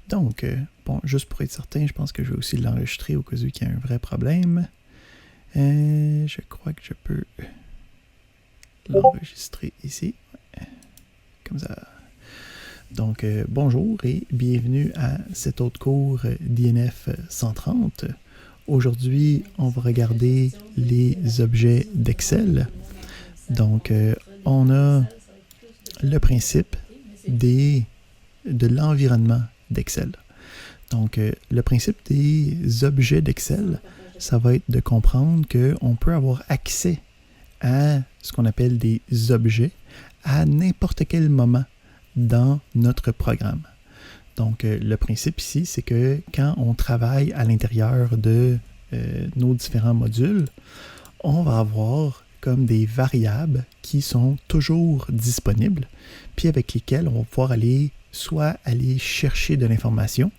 Donc, juste pour être certain, je pense que je vais aussi l'enregistrer au cas où il y a un vrai problème. Je crois que je peux l'enregistrer ici. Comme ça. Donc, bonjour et bienvenue à cet autre cours d'INF 130. Aujourd'hui, on va regarder les objets d'Excel. Donc, on a le principe de l'environnement d'Excel. Donc, le principe des objets d'Excel, ça va être de comprendre qu'on peut avoir accès à ce qu'on appelle des objets à n'importe quel moment dans notre programme. Donc, le principe ici, c'est que quand on travaille à l'intérieur de nos différents modules, on va avoir comme des variables qui sont toujours disponibles, puis avec lesquelles on va pouvoir soit aller chercher de l'information,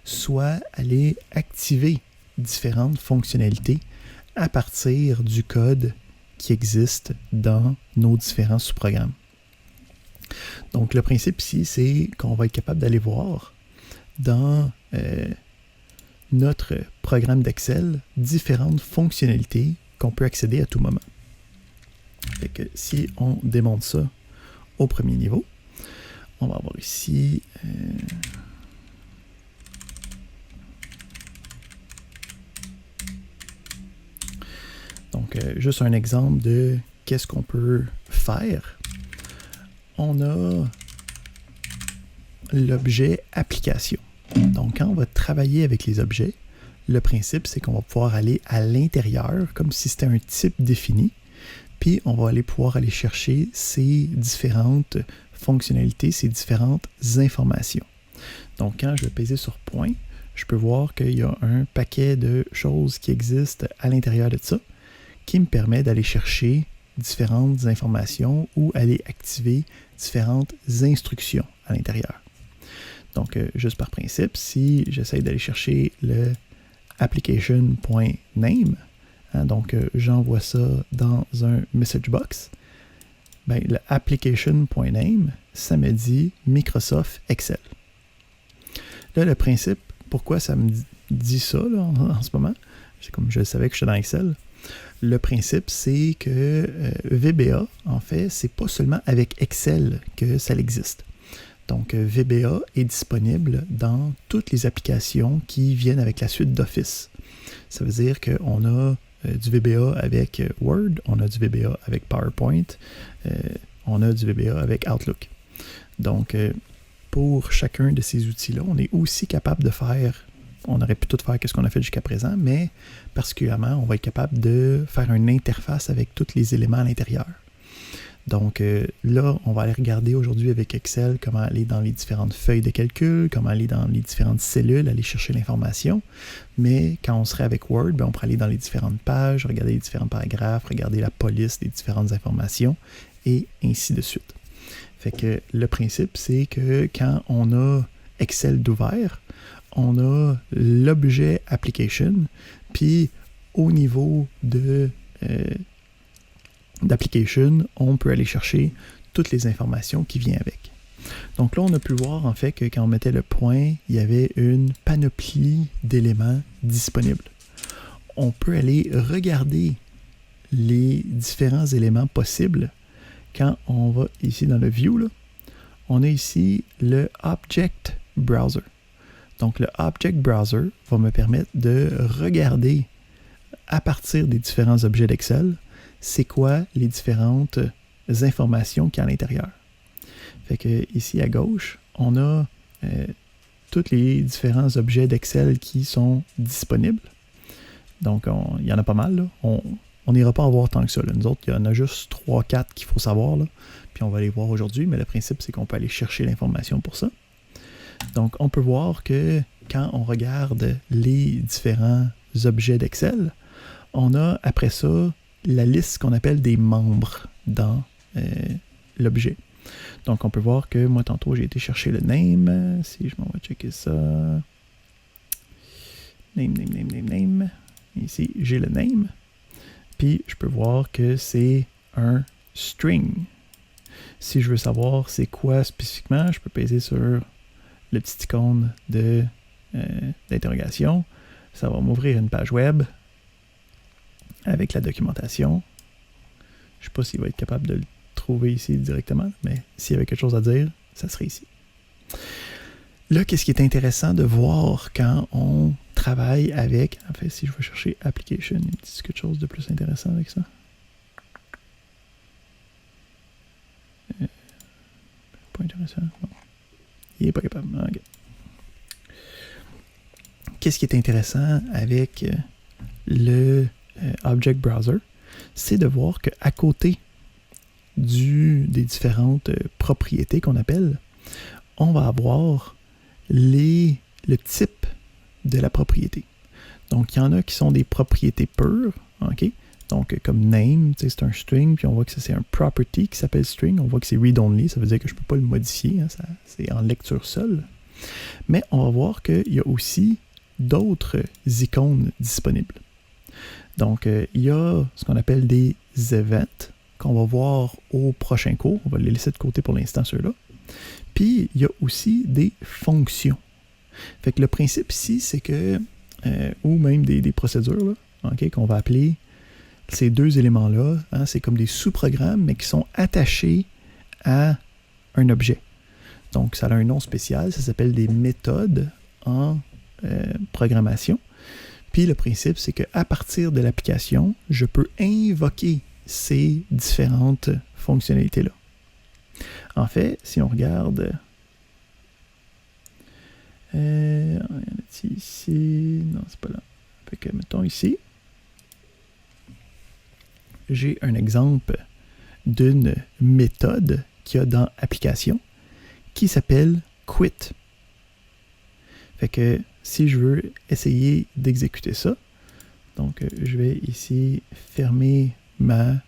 soit aller activer différentes fonctionnalités à partir du code qui existe dans nos différents sous-programmes. Donc, le principe ici, c'est qu'on va être capable d'aller voir dans notre programme d'Excel différentes fonctionnalités qu'on peut accéder à tout moment. Fait que si on démonte ça au premier niveau, on va avoir ici donc juste un exemple de qu'est-ce qu'on peut faire. On a l'objet application. Donc, quand on va travailler avec les objets, le principe, c'est qu'on va pouvoir aller à l'intérieur, comme si c'était un type défini, puis on va pouvoir aller chercher ces différentes fonctionnalités, ces différentes informations. Donc, quand je vais peser sur point, je peux voir qu'il y a un paquet de choses qui existent à l'intérieur de ça, qui me permet d'aller chercher différentes informations ou aller activer différentes instructions à l'intérieur. Donc, juste par principe, si j'essaie d'aller chercher le application.name, donc j'envoie ça dans un message box, ben, le application.name, ça me dit Microsoft Excel. Là, le principe, pourquoi ça me dit ça là, en ce moment, c'est comme je savais que j'étais dans Excel. Le principe, c'est que VBA, en fait, c'est pas seulement avec Excel que ça existe. Donc, VBA est disponible dans toutes les applications qui viennent avec la suite d'Office. Ça veut dire qu'on a du VBA avec Word, on a du VBA avec PowerPoint, on a du VBA avec Outlook. Donc, pour chacun de ces outils-là, on est aussi capable de faire, on aurait pu tout faire ce qu'on a fait jusqu'à présent, mais particulièrement, on va être capable de faire une interface avec tous les éléments à l'intérieur. Donc là, on va aller regarder aujourd'hui avec Excel comment aller dans les différentes feuilles de calcul, comment aller dans les différentes cellules, aller chercher l'information. Mais quand on serait avec Word, ben, on pourrait aller dans les différentes pages, regarder les différents paragraphes, regarder la police des différentes informations et ainsi de suite. Fait que le principe, c'est que quand on a Excel d'ouvert, on a l'objet application, puis au niveau d'application, on peut aller chercher toutes les informations qui viennent avec. Donc là, on a pu voir en fait que quand on mettait le point, il y avait une panoplie d'éléments disponibles. On peut aller regarder les différents éléments possibles quand on va ici dans le View. Là, on a ici le Object Browser. Donc le Object Browser va me permettre de regarder à partir des différents objets d'Excel c'est quoi les différentes informations qu'il y a à l'intérieur. Fait que ici à gauche, on a tous les différents objets d'Excel qui sont disponibles. Donc, il y en a pas mal. Là. On n'ira pas en voir tant que ça. Là. Nous autres, il y en a juste 3-4 qu'il faut savoir. Là. Puis on va les voir aujourd'hui, mais le principe, c'est qu'on peut aller chercher l'information pour ça. Donc, on peut voir que quand on regarde les différents objets d'Excel, on a après ça la liste qu'on appelle des membres dans l'objet. Donc, on peut voir que moi, tantôt, j'ai été chercher le name. Si je m'en vais checker ça. Name. Ici, j'ai le name. Puis, je peux voir que c'est un string. Si je veux savoir c'est quoi spécifiquement, je peux peser sur le petit icône d'interrogation. Ça va m'ouvrir une page web avec la documentation. Je ne sais pas s'il va être capable de le trouver ici directement, mais s'il y avait quelque chose à dire, ça serait ici. Là, qu'est-ce qui est intéressant de voir quand on travaille avec... En fait, si je veux chercher Application, il me dit quelque chose de plus intéressant avec ça. Pas intéressant. Non. Il n'est pas capable. Okay. Qu'est-ce qui est intéressant avec le Object Browser? C'est de voir qu'à côté des différentes propriétés qu'on appelle, on va avoir le type de la propriété. Donc, il y en a qui sont des propriétés pures, ok? Donc, comme name, c'est un string, puis on voit que ça, c'est un property qui s'appelle string. On voit que c'est read-only, ça veut dire que je ne peux pas le modifier, hein, c'est en lecture seule. Mais on va voir qu'il y a aussi d'autres icônes disponibles. Donc, il y a ce qu'on appelle des events qu'on va voir au prochain cours. On va les laisser de côté pour l'instant, ceux-là. Puis, il y a aussi des fonctions. Fait que le principe ici, c'est que, ou même des procédures, là, okay, qu'on va appeler ces deux éléments-là, hein, c'est comme des sous-programmes, mais qui sont attachés à un objet. Donc, ça a un nom spécial, ça s'appelle des méthodes en programmation. Puis le principe, c'est qu'à partir de l'application, je peux invoquer ces différentes fonctionnalités-là. En fait, si on regarde... il y en a ici... Non, c'est pas là. Fait que, mettons ici, j'ai un exemple d'une méthode qu'il y a dans Application qui s'appelle quit. Fait que si je veux essayer d'exécuter ça, donc je vais ici fermer ma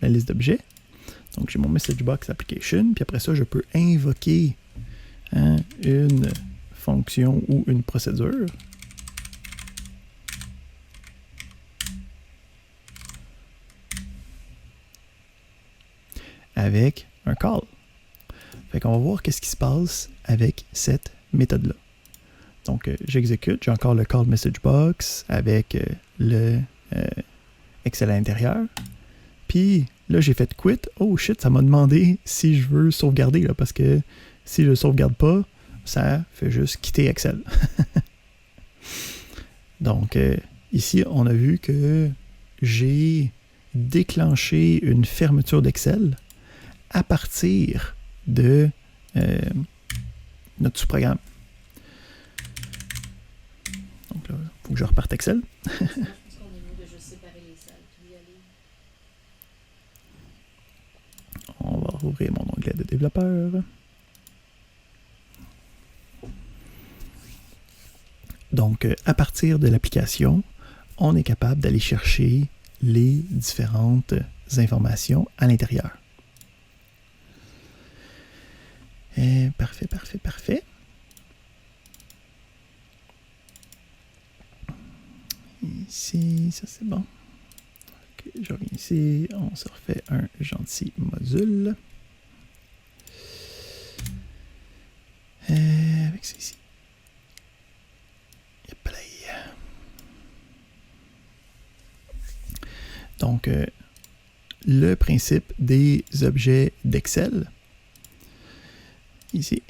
liste d'objets. Donc j'ai mon message box application, puis après ça, je peux invoquer une fonction ou une procédure. Avec un call. Fait qu'on va voir qu'est-ce qui se passe avec cette méthode-là. Donc, j'exécute, j'ai encore le call message box avec le Excel à l'intérieur. Puis là, j'ai fait quit. Oh shit, ça m'a demandé si je veux sauvegarder, là, parce que si je ne sauvegarde pas, ça fait juste quitter Excel. Donc, ici, on a vu que j'ai déclenché une fermeture d'Excel à partir de notre sous-programme. Donc là, il faut que je reparte Excel. On va rouvrir mon onglet de développeur. Donc, à partir de l'application, on est capable d'aller chercher les différentes informations à l'intérieur. Parfait, parfait, parfait. Ici, ça c'est bon. Okay, je reviens ici, on se refait un gentil module. Avec ça ici. Yep, là. Donc, le principe des objets d'Excel, ici,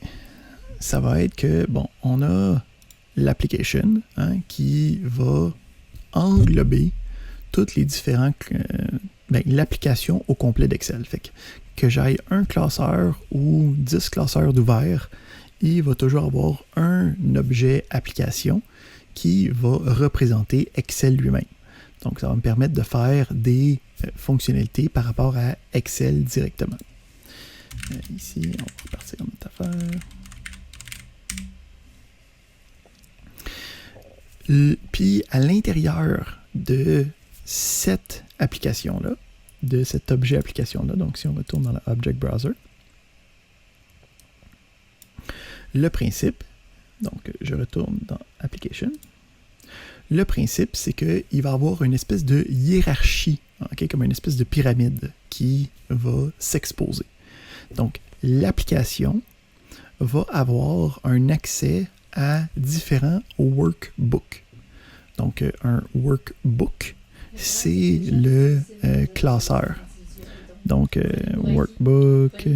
ça va être que, bon, on a l'application qui va englober toutes les différents... l'application au complet d'Excel. Fait que j'aille un classeur ou 10 classeurs d'ouvert, il va toujours avoir un objet application qui va représenter Excel lui-même. Donc, ça va me permettre de faire des fonctionnalités par rapport à Excel directement. Ici, on va repartir dans notre affaire. Puis, à l'intérieur de cette application-là, de cet objet application-là, donc si on retourne dans l'Object Browser, le principe, donc je retourne dans Application, le principe, c'est qu'il va y avoir une espèce de hiérarchie, okay, comme une espèce de pyramide qui va s'exposer. Donc, l'application va avoir un accès à différents workbooks. Donc, un workbook, c'est le classeur. Donc, workbook,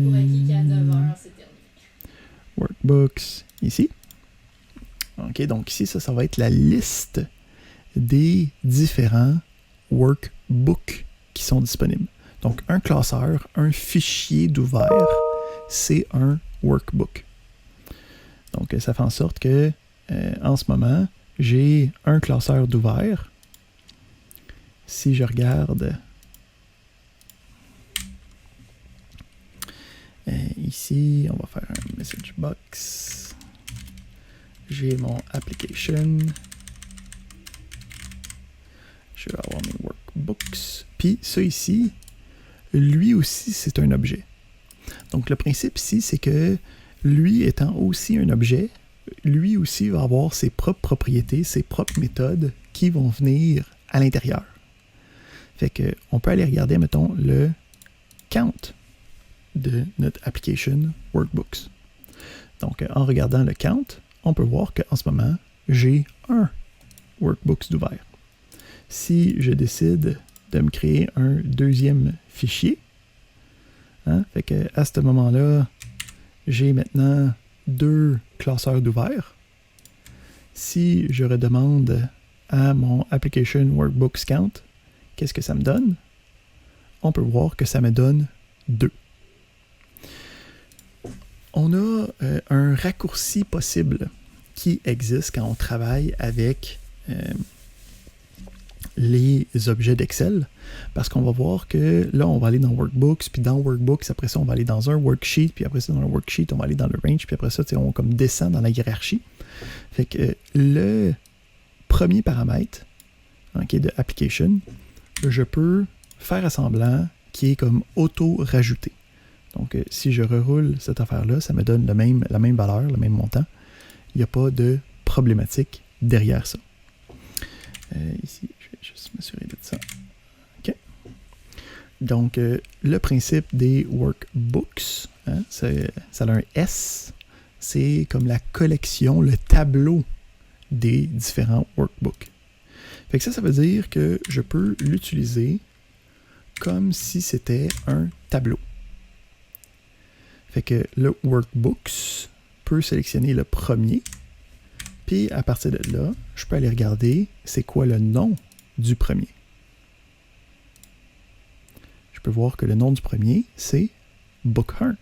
workbooks, ici. OK, donc ici, ça va être la liste des différents workbooks qui sont disponibles. Donc, un classeur, un fichier d'ouvert, c'est un workbook. Donc, ça fait en sorte que, en ce moment, j'ai un classeur d'ouvert. Si je regarde ici, on va faire un message box. J'ai mon application. Je vais avoir mes workbooks. Puis ça ici, lui aussi, c'est un objet. Donc le principe ici, c'est que lui étant aussi un objet, lui aussi va avoir ses propres propriétés, ses propres méthodes qui vont venir à l'intérieur. Fait que on peut aller regarder, mettons, le count de notre application workbooks. Donc en regardant le count, on peut voir qu'en ce moment, j'ai un workbooks d'ouvert. Si je décide de me créer un deuxième fichier, fait que à ce moment-là, j'ai maintenant 2 classeurs d'ouvert. Si je redemande à mon application workbooks count, qu'est-ce que ça me donne? On peut voir que ça me donne 2. On a un raccourci possible qui existe quand on travaille avec les objets d'Excel, parce qu'on va voir que là, on va aller dans Workbooks, puis dans Workbooks, après ça, on va aller dans un worksheet, puis après ça, dans le worksheet, on va aller dans le range, puis après ça, on comme descend dans la hiérarchie. Fait que le premier paramètre, qui est de Application, je peux faire à semblant qui est comme auto-rajouté. Donc, si je reroule cette affaire-là, ça me donne la même valeur, le même montant. Il n'y a pas de problématique derrière ça. Ici, je vais juste m'assurer de ça. OK. Donc, le principe des workbooks, ça a un S, c'est comme la collection, le tableau des différents workbooks. Fait que ça veut dire que je peux l'utiliser comme si c'était un tableau. Fait que le workbooks peut sélectionner le premier, puis à partir de là, je peux aller regarder c'est quoi le nom du premier. Je peux voir que le nom du premier, c'est Book 1.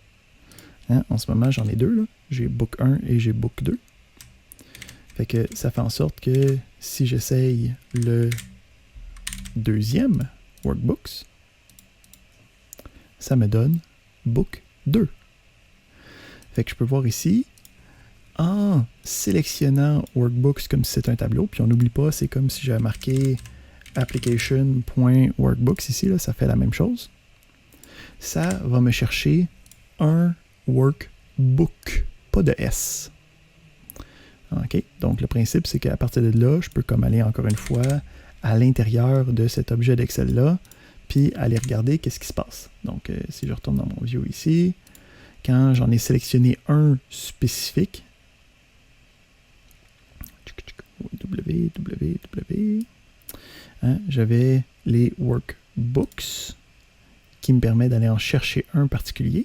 En ce moment, j'en ai 2. J'ai Book 1 et j'ai Book 2. Fait que ça fait en sorte que si j'essaye le deuxième workbooks, ça me donne Book 2. Fait que je peux voir ici, en sélectionnant workbooks comme si c'était un tableau, puis on n'oublie pas, c'est comme si j'avais marqué application.workbooks ici, là, ça fait la même chose. Ça va me chercher un workbook, pas de S. OK? Donc le principe, c'est qu'à partir de là, je peux comme aller encore une fois à l'intérieur de cet objet d'Excel-là, puis aller regarder qu'est-ce qui se passe. Donc si je retourne dans mon view ici, quand j'en ai sélectionné un spécifique, j'avais les workbooks qui me permet d'aller en chercher un particulier.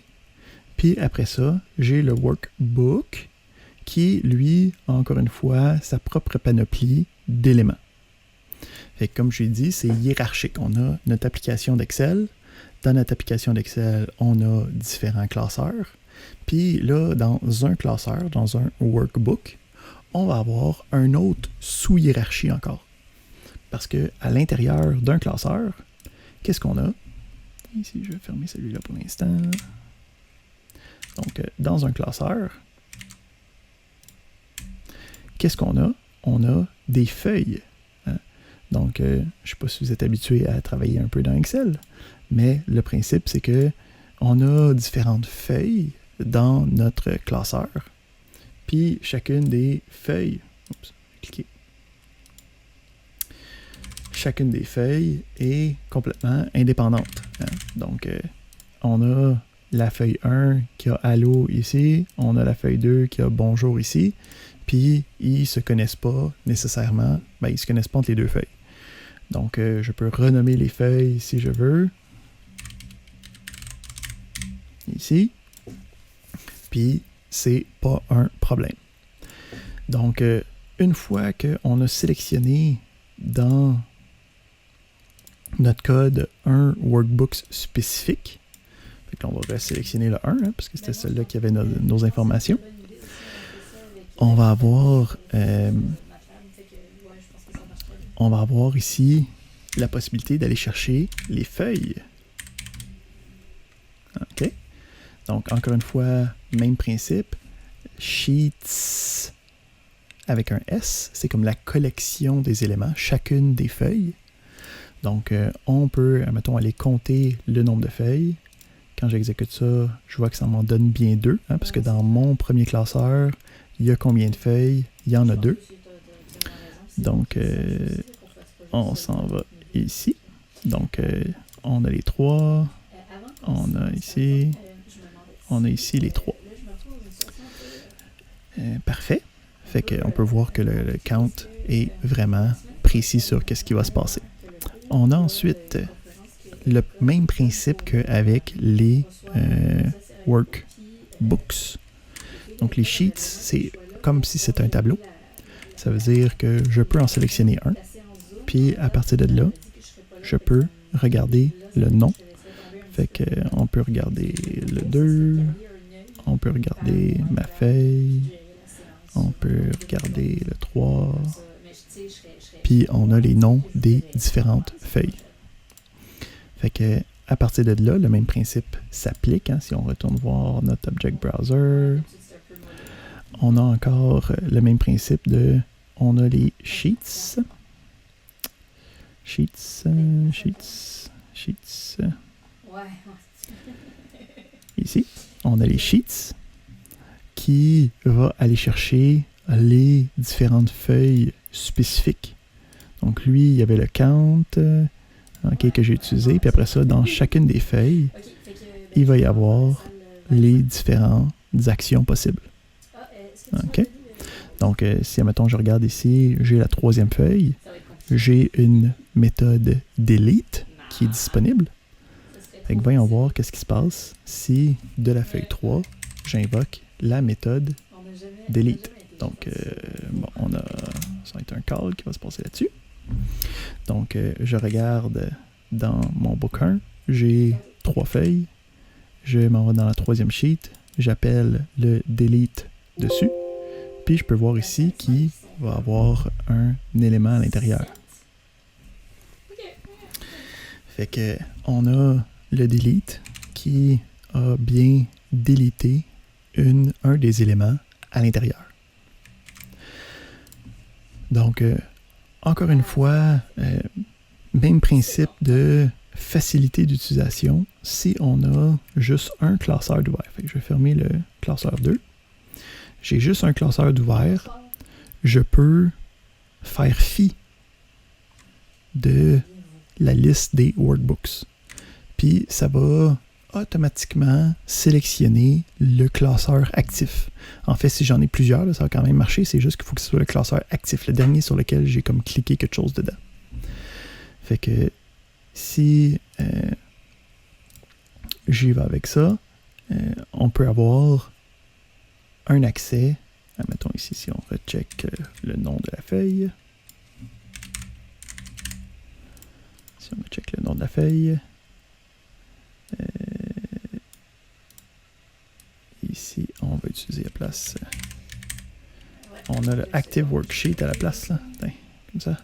Puis après ça, j'ai le workbook qui, lui, a encore une fois, sa propre panoplie d'éléments. Fait que comme je l'ai dit, c'est hiérarchique. On a notre application d'Excel. Dans notre application d'Excel, on a différents classeurs. Puis là, dans un classeur, dans un workbook, on va avoir un autre sous-hiérarchie encore. Parce qu'à l'intérieur d'un classeur, qu'est-ce qu'on a? Ici, je vais fermer celui-là pour l'instant. Donc, dans un classeur, qu'est-ce qu'on a? On a des feuilles. Donc, je ne sais pas si vous êtes habitué à travailler un peu dans Excel, mais le principe, c'est que on a différentes feuilles dans notre classeur. Puis, chacune des feuilles... Chacune des feuilles est complètement indépendante. Donc, on a la feuille 1 qui a allô ici, on a la feuille 2 qui a bonjour ici, puis ils se connaissent pas nécessairement, ben, ils se connaissent pas entre les deux feuilles. Donc, je peux renommer les feuilles si je veux. Ici. Puis, c'est pas un problème. Donc, une fois qu'on a sélectionné dans notre code un workbook spécifique, fait que là, on va sélectionner le 1, hein, parce que c'était celui-là qui avait nos informations. On va avoir ici la possibilité d'aller chercher les feuilles. OK? Donc, encore une fois, même principe. Sheets avec un S, c'est comme la collection des éléments, chacune des feuilles. Donc, on peut, mettons, aller compter le nombre de feuilles. Quand j'exécute ça, je vois que ça m'en donne bien 2, hein, parce que dans mon premier classeur, il y a combien de feuilles? Il y en a 2. Donc, on s'en va ici. Donc, on a les 3. On a ici les 3. Parfait. Fait qu'on peut voir que le count est vraiment précis sur qu'est-ce qui va se passer. On a ensuite le même principe qu'avec les workbooks. Donc, les sheets, c'est comme si c'était un tableau. Ça veut dire que je peux en sélectionner un. Puis, à partir de là, je peux regarder le nom. Fait qu'on peut regarder le 2. On peut regarder ma feuille. On peut regarder le 3. Puis, on a les noms des différentes feuilles. Fait que à partir de là, le même principe s'applique. Hein, si on retourne voir notre Object Browser, on a encore le même principe de... On a les sheets. Sheets. Ici, on a les sheets qui va aller chercher les différentes feuilles spécifiques. Donc lui, il y avait le count que j'ai utilisé. Puis après ça, dans chacune des feuilles, il va y avoir les différentes actions possibles. OK? Donc, si, admettons, je regarde ici, j'ai la 3e feuille, j'ai une méthode delete qui est disponible. Fait que voyons voir qu'est-ce qui se passe si, de la feuille 3, j'invoque la méthode delete. Donc, on a... Ça va être un call qui va se passer là-dessus. Donc, je regarde dans mon book 1, j'ai 3 feuilles. Je m'en vais dans la 3e sheet. J'appelle le delete dessus. Puis, je peux voir ici qu'il va avoir un élément à l'intérieur. Fait que on a le delete qui a bien délité un des éléments à l'intérieur. Donc, encore une fois, même principe de facilité d'utilisation si on a juste un classeur d'ouvert. Fait que je vais fermer le classeur 2. J'ai juste un classeur d'ouvert. Je peux faire fi de la liste des workbooks. Puis, ça va automatiquement sélectionner le classeur actif. En fait, si j'en ai plusieurs, là, ça va quand même marcher. C'est juste qu'il faut que ce soit le classeur actif, le dernier sur lequel j'ai comme cliqué quelque chose dedans. Fait que si j'y vais avec ça, on peut avoir un accès. Mettons ici, si on recheck le nom de la feuille. Si on recheck le nom de la feuille. Ici, on va utiliser la place. On a le Active Worksheet à la place, là. Attends, comme ça.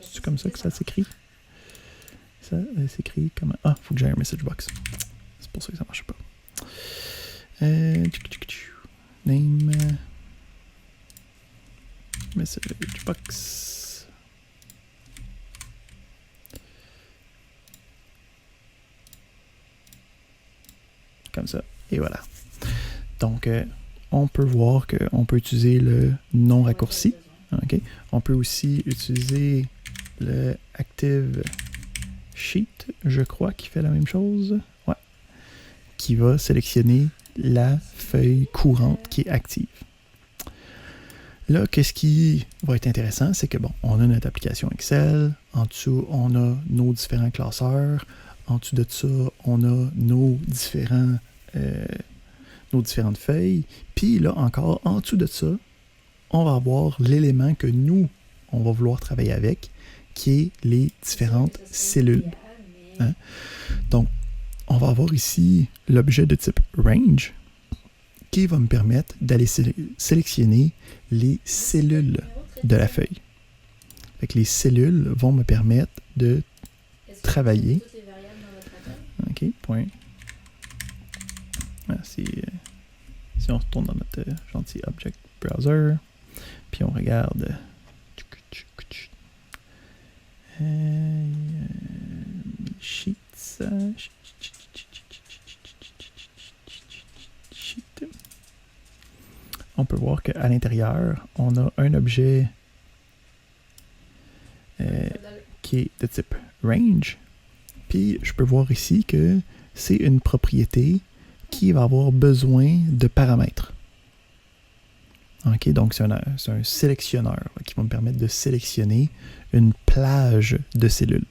C'est comme ça que ça s'écrit? Ça s'écrit comme... Ah, il faut que j'aille un message box. C'est pour ça que ça ne marche pas. Name. Message box. Comme ça. Et voilà. Donc, on peut voir qu'on peut utiliser le non raccourci. Okay. On peut aussi utiliser le Active Sheet, je crois, qui fait la même chose. Ouais. qui va sélectionner la feuille courante qui est active. Là, qu'est-ce qui va être intéressant, c'est que bon, on a notre application Excel, en dessous, on a nos différents classeurs, en dessous de ça, on a nos différentes feuilles, puis là encore, en dessous de ça, on va avoir l'élément que nous, on va vouloir travailler avec, qui est les différentes cellules. Hein? Donc, on va avoir ici l'objet de type range, qui va me permettre d'aller sélectionner les cellules de la feuille. Fait que les cellules vont me permettre de travailler. OK, point. Ah, si on retourne dans notre gentil Object Browser, puis on regarde Sheets. On peut voir qu'à l'intérieur, on a un objet qui est de type range. Puis, je peux voir ici que c'est une propriété qui va avoir besoin de paramètres. OK, donc c'est un sélectionneur là, qui va me permettre de sélectionner une plage de cellules.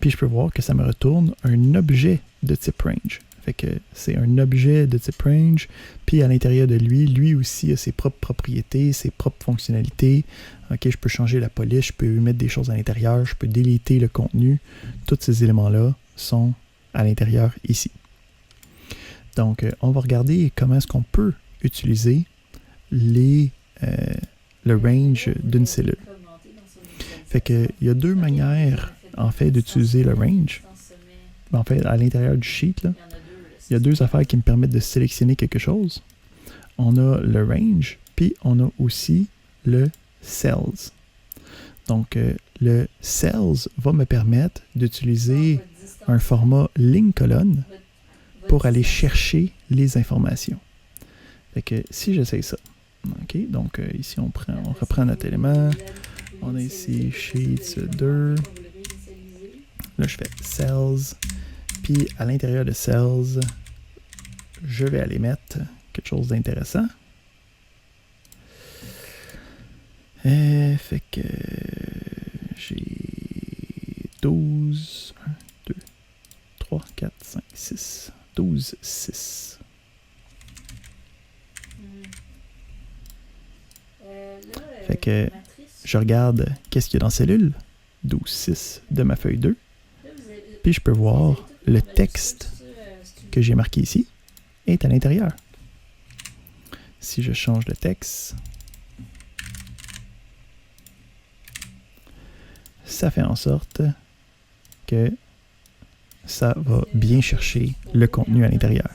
Puis, je peux voir que ça me retourne un objet de type range. Fait que c'est un objet de type range, puis à l'intérieur de lui aussi a ses propres propriétés, ses propres fonctionnalités. OK, je peux changer la police, je peux mettre des choses à l'intérieur, je peux déliter le contenu. Tous ces éléments-là sont à l'intérieur ici. Donc, on va regarder comment est-ce qu'on peut utiliser le range d'une cellule. Fait que il y a deux manières, en fait, d'utiliser le range. En fait, à l'intérieur du sheet, là, il y a deux affaires qui me permettent de sélectionner quelque chose. On a le range, puis on a aussi le cells. Donc, le cells va me permettre d'utiliser un format ligne-colonne pour aller chercher les informations. Fait que si j'essaye ça, OK, donc ici on reprend notre élément. On a ici Sheets 2. Là, je fais Cells. Puis à l'intérieur de Cells, je vais aller mettre quelque chose d'intéressant. Fait que j'ai 12, 1, 2, 3, 4, 5, 6, 12, 6. Fait que je regarde qu'est-ce qu'il y a dans cellule, 12, 6 de ma feuille 2. Puis je peux voir le texte que j'ai marqué ici est à l'intérieur. Si je change de texte, ça fait en sorte que ça va bien chercher le contenu à l'intérieur.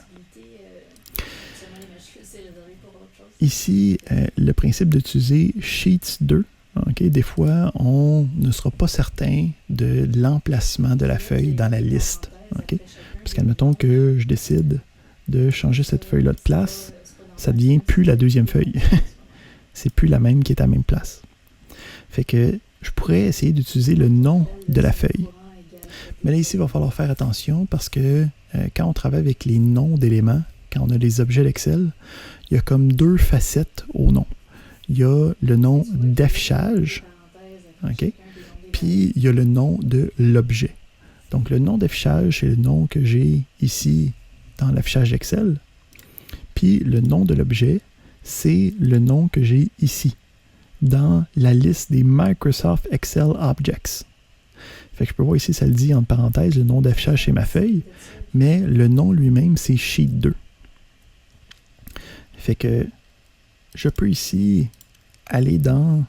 Ici, le principe d'utiliser Sheets 2, okay, des fois, on ne sera pas certain de l'emplacement de la feuille dans la liste. Okay? Parce qu'admettons que je décide de changer cette feuille-là de place, ça ne devient plus la deuxième feuille. C'est plus la même qui est à la même place. Fait que je pourrais essayer d'utiliser le nom de la feuille. Mais là, ici, il va falloir faire attention parce que quand on travaille avec les noms d'éléments, quand on a les objets d'Excel, il y a comme deux facettes au nom. Il y a le nom d'affichage, okay? Puis il y a le nom de l'objet. Donc le nom d'affichage, c'est le nom que j'ai ici dans l'affichage Excel. Puis le nom de l'objet, c'est le nom que j'ai ici dans la liste des Microsoft Excel Objects. Fait que je peux voir ici, ça le dit entre parenthèses, le nom d'affichage c'est ma feuille, mais le nom lui-même c'est Sheet 2. Fait que je peux ici aller dans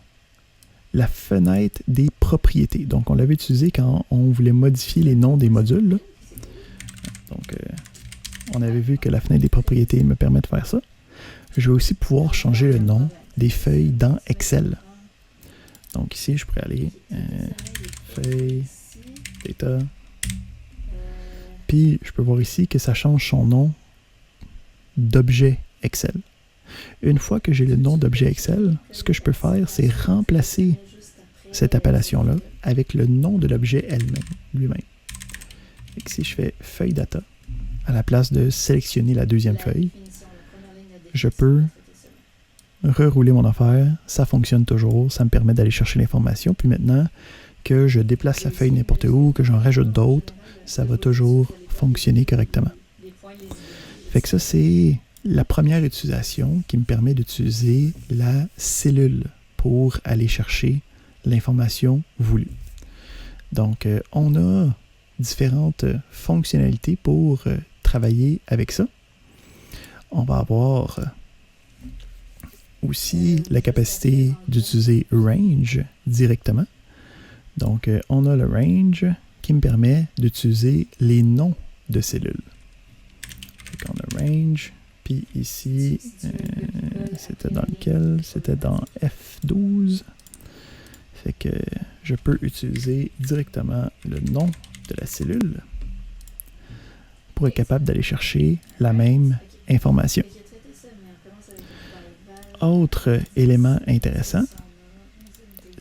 la fenêtre des propriétés. Donc, on l'avait utilisé quand on voulait modifier les noms des modules. Là. Donc, on avait vu que la fenêtre des propriétés me permet de faire ça. Je vais aussi pouvoir changer le nom des feuilles dans Excel. Donc, ici, je pourrais aller feuille, data. Puis, je peux voir ici que ça change son nom d'objet Excel. Une fois que j'ai le nom d'objet Excel, ce que je peux faire, c'est remplacer cette appellation-là avec le nom de l'objet lui-même. Si je fais feuille data, à la place de sélectionner la deuxième feuille, je peux rerouler mon affaire, ça fonctionne toujours, ça me permet d'aller chercher l'information, puis maintenant que je déplace la feuille n'importe où, que j'en rajoute d'autres, ça va toujours fonctionner correctement. Fait que ça, c'est la première utilisation qui me permet d'utiliser la cellule pour aller chercher l'information voulue. Donc, on a différentes fonctionnalités pour travailler avec ça. On va avoir aussi la capacité d'utiliser range directement. Donc, on a le range qui me permet d'utiliser les noms de cellules. Fait qu'on a range, puis ici, c'était dans lequel? C'était dans F12. Fait que je peux utiliser directement le nom de la cellule pour être capable d'aller chercher la même information. Autre élément intéressant,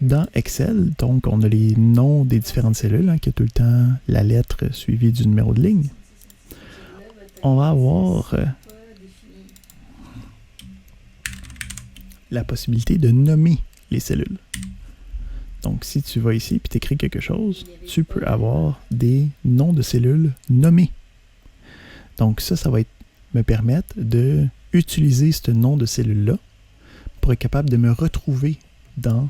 dans Excel, donc on a les noms des différentes cellules, qui a tout le temps la lettre suivie du numéro de ligne. On va avoir la possibilité de nommer les cellules. Donc, si tu vas ici et tu écris quelque chose, tu peux avoir des noms de cellules nommés. Donc, ça va me permettre d'utiliser ce nom de cellule-là pour être capable de me retrouver dans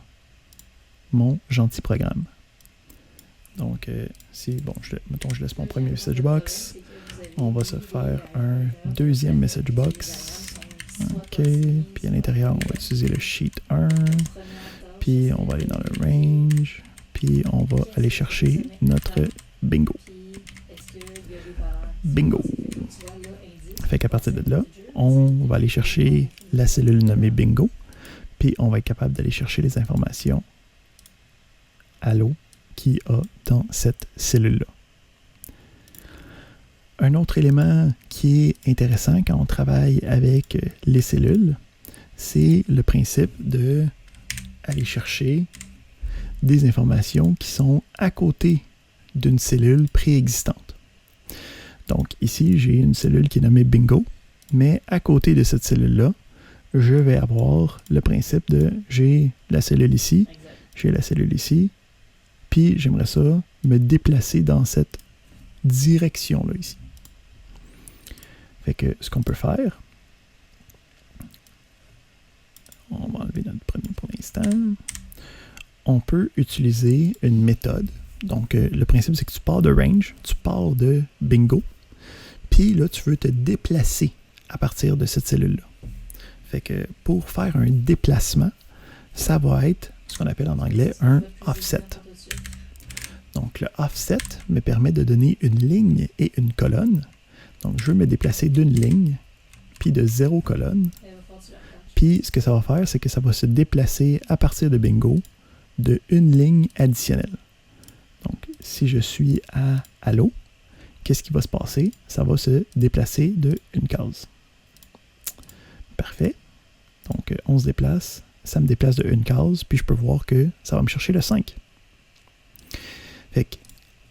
mon gentil programme. Donc, mettons, je laisse mon premier message box. On va se faire un deuxième message box. OK. Puis à l'intérieur, on va utiliser le sheet 1. Puis on va aller dans le range. Puis on va aller chercher notre bingo. Bingo. Fait qu'à partir de là, on va aller chercher la cellule nommée bingo. Puis on va être capable d'aller chercher les informations Allo qu'il y a dans cette cellule-là. Un autre élément qui est intéressant quand on travaille avec les cellules, c'est le principe de aller chercher des informations qui sont à côté d'une cellule préexistante. Donc ici, j'ai une cellule qui est nommée bingo, mais à côté de cette cellule-là, je vais avoir le principe de j'ai la cellule ici, j'ai la cellule ici, puis j'aimerais ça me déplacer dans cette direction-là ici. Fait que ce qu'on peut faire, on va enlever notre premier pour l'instant, on peut utiliser une méthode. Donc le principe c'est que tu pars de range, tu pars de bingo, puis là tu veux te déplacer à partir de cette cellule-là. Fait que pour faire un déplacement, ça va être ce qu'on appelle en anglais un offset. Donc le offset me permet de donner une ligne et une colonne. Donc je veux me déplacer d'une ligne, puis de 0 colonne. Puis ce que ça va faire, c'est que ça va se déplacer à partir de bingo de une ligne additionnelle. Donc si je suis à Allo, qu'est-ce qui va se passer? Ça va se déplacer de une case. Parfait. Donc on se déplace, ça me déplace de une case, puis je peux voir que ça va me chercher le 5. Fait que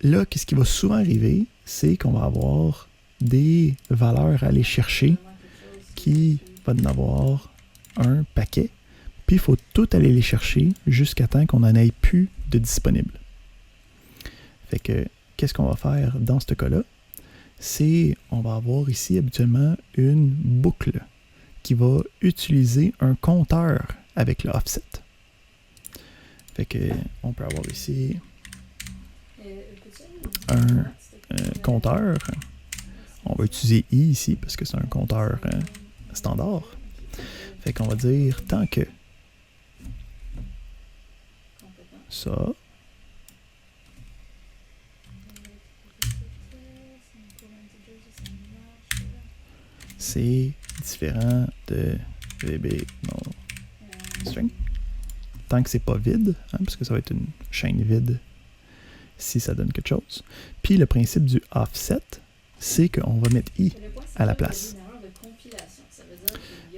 là, qu'est-ce qui va souvent arriver, c'est qu'on va avoir des valeurs à aller chercher qui va en avoir un paquet, puis il faut tout aller les chercher jusqu'à temps qu'on n'en ait plus de disponible. Fait que, qu'est-ce qu'on va faire dans ce cas-là? C'est, on va avoir ici habituellement une boucle qui va utiliser un compteur avec le offset. Fait que, on peut avoir ici un compteur. On va utiliser i ici parce que c'est un compteur standard. Fait qu'on va dire tant que ça c'est différent de VB no string. Tant que c'est pas vide, parce que ça va être une chaîne vide si ça donne quelque chose. Puis le principe du offset, c'est qu'on va mettre i à la place.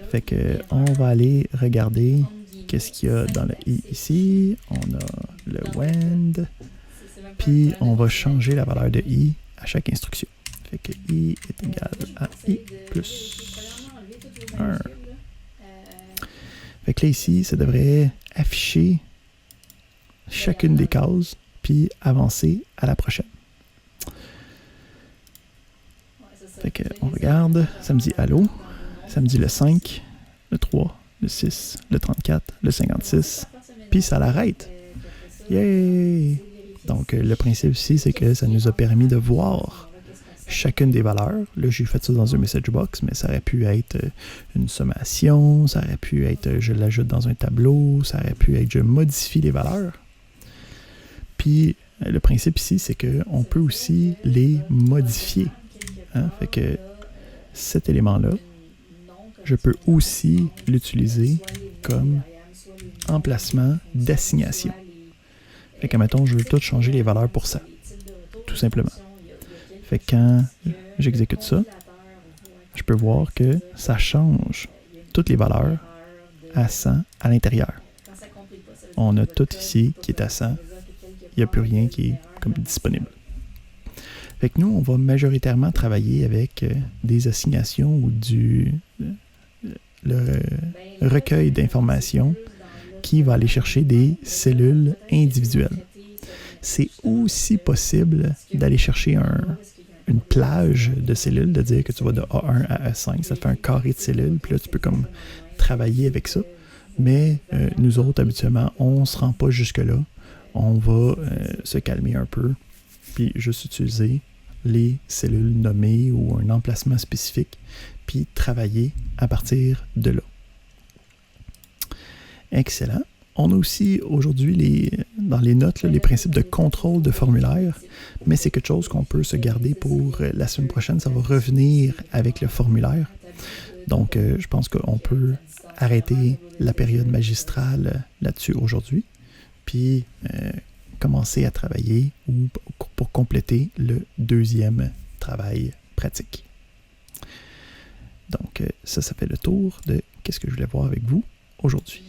Fait que on va aller regarder qu'est-ce qu'il y a dans le i ici. On a le wend, puis on va changer la valeur de i à chaque instruction. Fait que I est égal à I plus 1. Fait que là, ici, ça devrait afficher chacune des cases, puis avancer à la prochaine. Fait que on regarde, ça me dit allô, ça me dit le 5, le 3, le 6, le 34, le 56, puis ça l'arrête. Yay! Donc, le principe ici, c'est que ça nous a permis de voir chacune des valeurs. Là, j'ai fait ça dans un message box, mais ça aurait pu être une sommation, ça aurait pu être je l'ajoute dans un tableau, ça aurait pu être je modifie les valeurs. Puis, le principe ici, c'est qu'on peut aussi les modifier. Hein? Fait que cet élément-là, je peux aussi l'utiliser comme emplacement d'assignation. Fait que, mettons, je veux tout changer les valeurs pour ça, tout simplement. Fait que quand j'exécute ça, je peux voir que ça change toutes les valeurs à 100 à l'intérieur. On a tout ici qui est à 100. Il n'y a plus rien qui est comme disponible. Fait que nous, on va majoritairement travailler avec des assignations ou le recueil d'informations qui va aller chercher des cellules individuelles. C'est aussi possible d'aller chercher une plage de cellules, de dire que tu vas de A1 à A5, ça te fait un carré de cellules, puis là, tu peux comme travailler avec ça. Mais nous autres, habituellement, on ne se rend pas jusque-là. On va se calmer un peu, puis juste utiliser les cellules nommées ou un emplacement spécifique, puis travailler à partir de là. Excellent. On a aussi aujourd'hui dans les notes les principes de contrôle de formulaire, mais c'est quelque chose qu'on peut se garder pour la semaine prochaine. Ça va revenir avec le formulaire. Donc, je pense qu'on peut arrêter la période magistrale là-dessus aujourd'hui, puis commencer à travailler pour compléter le deuxième travail pratique. Donc, ça fait le tour de qu'est-ce que je voulais voir avec vous aujourd'hui.